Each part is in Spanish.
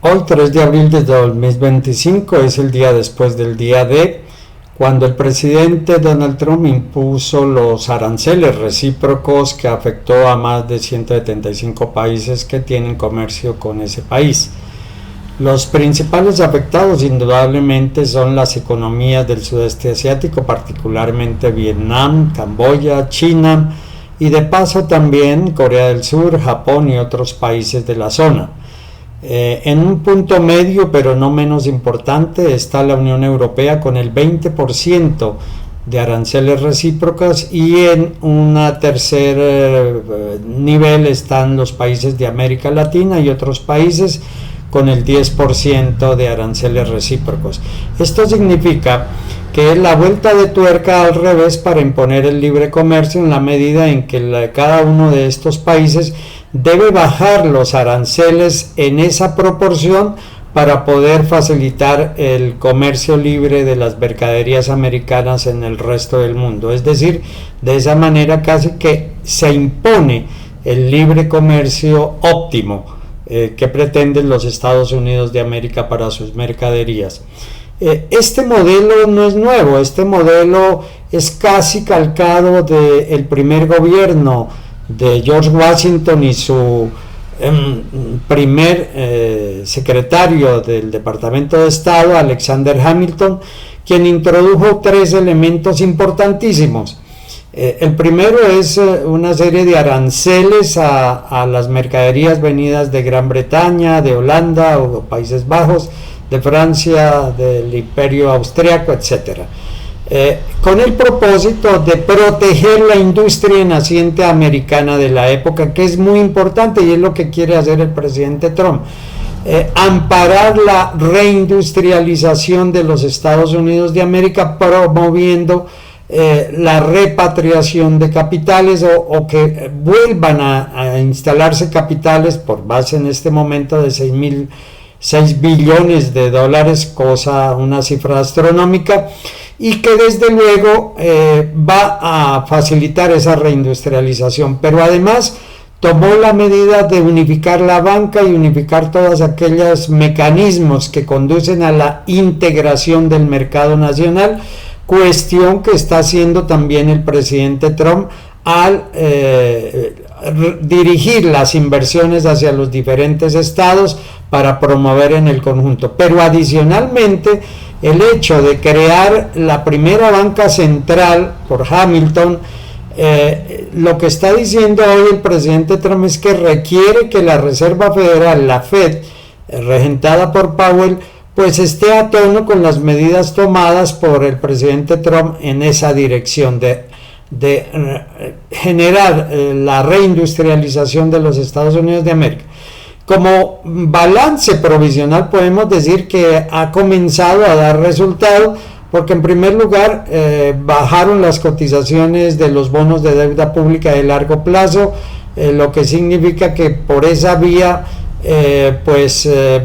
Hoy, 3 de abril de 2025, es el día después del día D, cuando el presidente Donald Trump impuso los aranceles recíprocos que afectó a más de 175 países que tienen comercio con ese país. Los principales afectados indudablemente son las economías del sudeste asiático, particularmente Vietnam, Camboya, China y de paso también Corea del Sur, Japón y otros países de la zona. En un punto medio, pero no menos importante, está la Unión Europea con el 20% de aranceles recíprocos, y en un tercer nivel están los países de América Latina y otros países con el 10% de aranceles recíprocos. Esto significa que es la vuelta de tuerca al revés para imponer el libre comercio, en la medida en que cada uno de estos países debe bajar los aranceles en esa proporción para poder facilitar el comercio libre de las mercaderías americanas en el resto del mundo. Es decir, de esa manera casi que se impone el libre comercio óptimo que pretenden los Estados Unidos de América para sus mercaderías. Este modelo no es nuevo, este modelo es casi calcado del primer gobierno de George Washington y su primer secretario del Departamento de Estado, Alexander Hamilton, quien introdujo 3 elementos importantísimos. El primero es una serie de aranceles a las mercaderías venidas de Gran Bretaña, de Holanda o Países Bajos, de Francia, del Imperio Austriaco, etc. Con el propósito de proteger la industria naciente americana de la época, que es muy importante y es lo que quiere hacer el presidente Trump. Amparar la reindustrialización de los Estados Unidos de América, promoviendo la repatriación de capitales o que vuelvan a instalarse capitales por base en este momento de 6 billones de dólares, una cifra astronómica, y que desde luego va a facilitar esa reindustrialización, pero además tomó la medida de unificar la banca y unificar todos aquellos mecanismos que conducen a la integración del mercado nacional, cuestión que está haciendo también el presidente Trump al dirigir las inversiones hacia los diferentes estados para promover en el conjunto. Pero adicionalmente, el hecho de crear la primera banca central por Hamilton, lo que está diciendo hoy el presidente Trump es que requiere que la Reserva Federal, la Fed, regentada por Powell, pues esté a tono con las medidas tomadas por el presidente Trump en esa dirección de generar la reindustrialización de los Estados Unidos de América. Como balance provisional podemos decir que ha comenzado a dar resultado, porque en primer lugar bajaron las cotizaciones de los bonos de deuda pública de largo plazo, lo que significa que por esa vía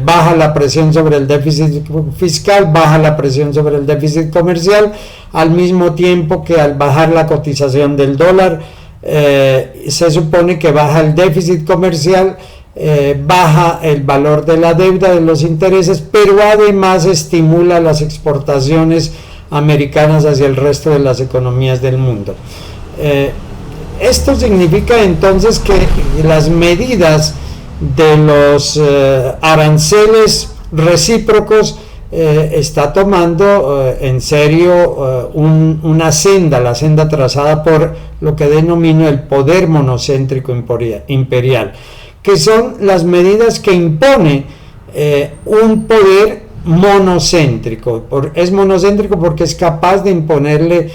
baja la presión sobre el déficit fiscal, baja la presión sobre el déficit comercial, al mismo tiempo que al bajar la cotización del dólar se supone que baja el déficit comercial, baja el valor de la deuda, de los intereses, pero además estimula las exportaciones americanas hacia el resto de las economías del mundo. Esto significa entonces que las medidas de los aranceles recíprocos está tomando en serio la senda trazada por lo que denomino el poder monocéntrico imperial, que son las medidas que impone un poder monocéntrico. Es monocéntrico porque es capaz de imponerle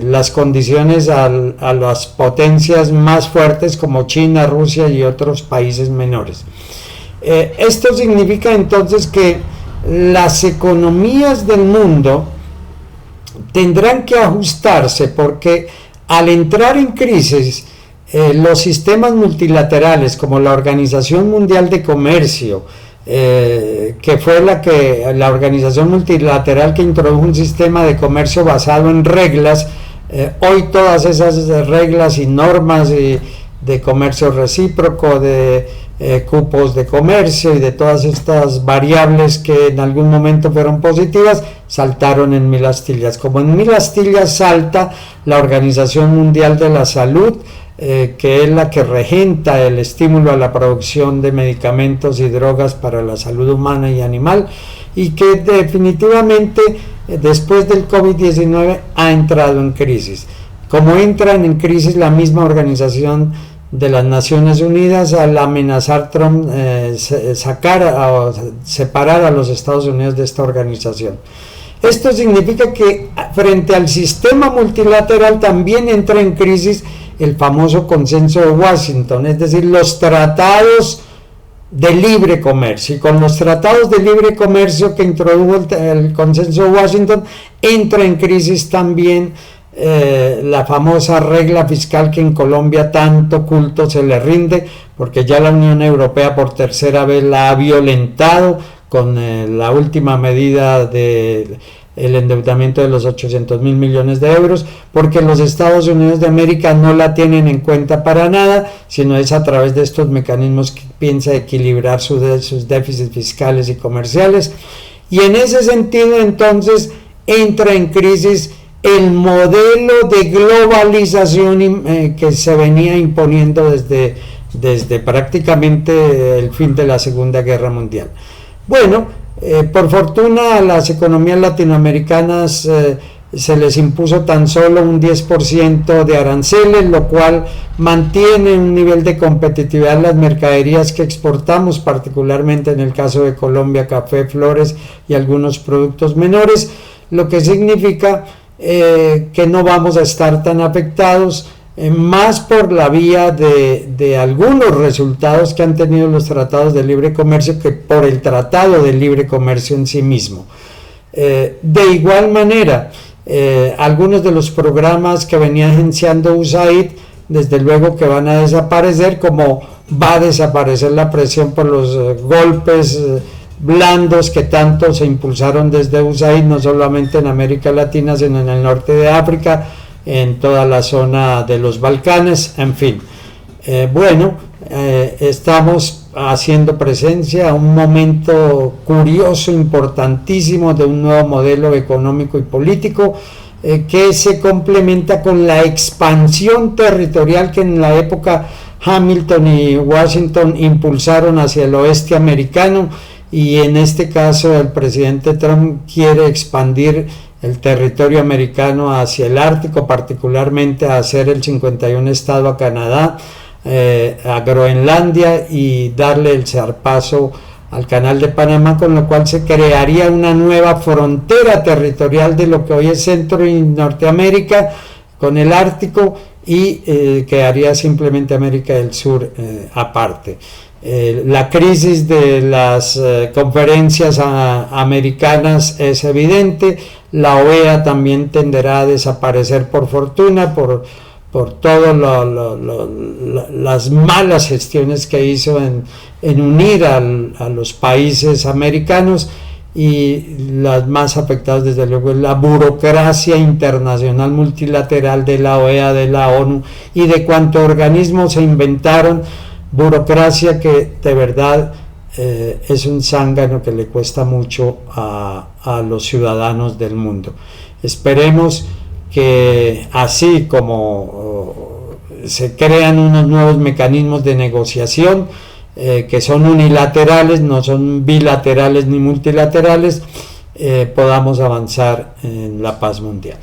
las condiciones a las potencias más fuertes como China, Rusia y otros países menores. Esto significa entonces que las economías del mundo tendrán que ajustarse, porque al entrar en crisis los sistemas multilaterales como la Organización Mundial de Comercio, que fue la organización multilateral que introdujo un sistema de comercio basado en reglas, hoy todas esas reglas y normas de comercio recíproco, de cupos de comercio y de todas estas variables que en algún momento fueron positivas, saltaron en 1000 astillas. Como en 1000 astillas salta la Organización Mundial de la Salud, que es la que regenta el estímulo a la producción de medicamentos y drogas para la salud humana y animal, y que definitivamente después del COVID-19 ha entrado en crisis. Como entran en crisis la misma Organización de las Naciones Unidas al amenazar Trump separar a los Estados Unidos de esta organización. Esto significa que frente al sistema multilateral también entra en crisis el famoso consenso de Washington, es decir, los tratados de libre comercio. Y con los tratados de libre comercio que introdujo el consenso de Washington, entra en crisis también la famosa regla fiscal que en Colombia tanto culto se le rinde, porque ya la Unión Europea por tercera vez la ha violentado con la última medida de el endeudamiento de los 800.000 millones de euros, porque los Estados Unidos de América no la tienen en cuenta para nada, sino es a través de estos mecanismos que piensa equilibrar sus déficits fiscales y comerciales. Y en ese sentido entonces entra en crisis el modelo de globalización que se venía imponiendo desde prácticamente el fin de la Segunda Guerra Mundial. Bueno, por fortuna a las economías latinoamericanas se les impuso tan solo un 10% de aranceles, lo cual mantiene un nivel de competitividad en las mercaderías que exportamos, particularmente en el caso de Colombia, café, flores y algunos productos menores, lo que significa que no vamos a estar tan afectados, más por la vía de algunos resultados que han tenido los tratados de libre comercio que por el tratado de libre comercio en sí mismo. De igual manera, algunos de los programas que venía agenciando USAID, desde luego que van a desaparecer, como va a desaparecer la presión por los golpes blandos que tanto se impulsaron desde USAID, no solamente en América Latina, sino en el norte de África, en toda la zona de los Balcanes, en fin. Estamos haciendo presencia a un momento curioso, importantísimo, de un nuevo modelo económico y político que se complementa con la expansión territorial que en la época Hamilton y Washington impulsaron hacia el oeste americano, y en este caso el presidente Trump quiere expandir el territorio americano hacia el Ártico, particularmente a hacer el 51 estado a Canadá, a Groenlandia, y darle el zarpazo al Canal de Panamá, con lo cual se crearía una nueva frontera territorial de lo que hoy es Centro y Norteamérica con el Ártico, y quedaría simplemente América del Sur aparte. La crisis de las conferencias americanas es evidente. La OEA también tenderá a desaparecer, por fortuna, por todas las malas gestiones que hizo en unir a los países americanos, y las más afectadas desde luego es la burocracia internacional multilateral de la OEA, de la ONU y de cuanto organismos se inventaron, burocracia que de verdad es un zángano que le cuesta mucho a los ciudadanos del mundo. Esperemos que así como se crean unos nuevos mecanismos de negociación que son unilaterales, no son bilaterales ni multilaterales, podamos avanzar en la paz mundial.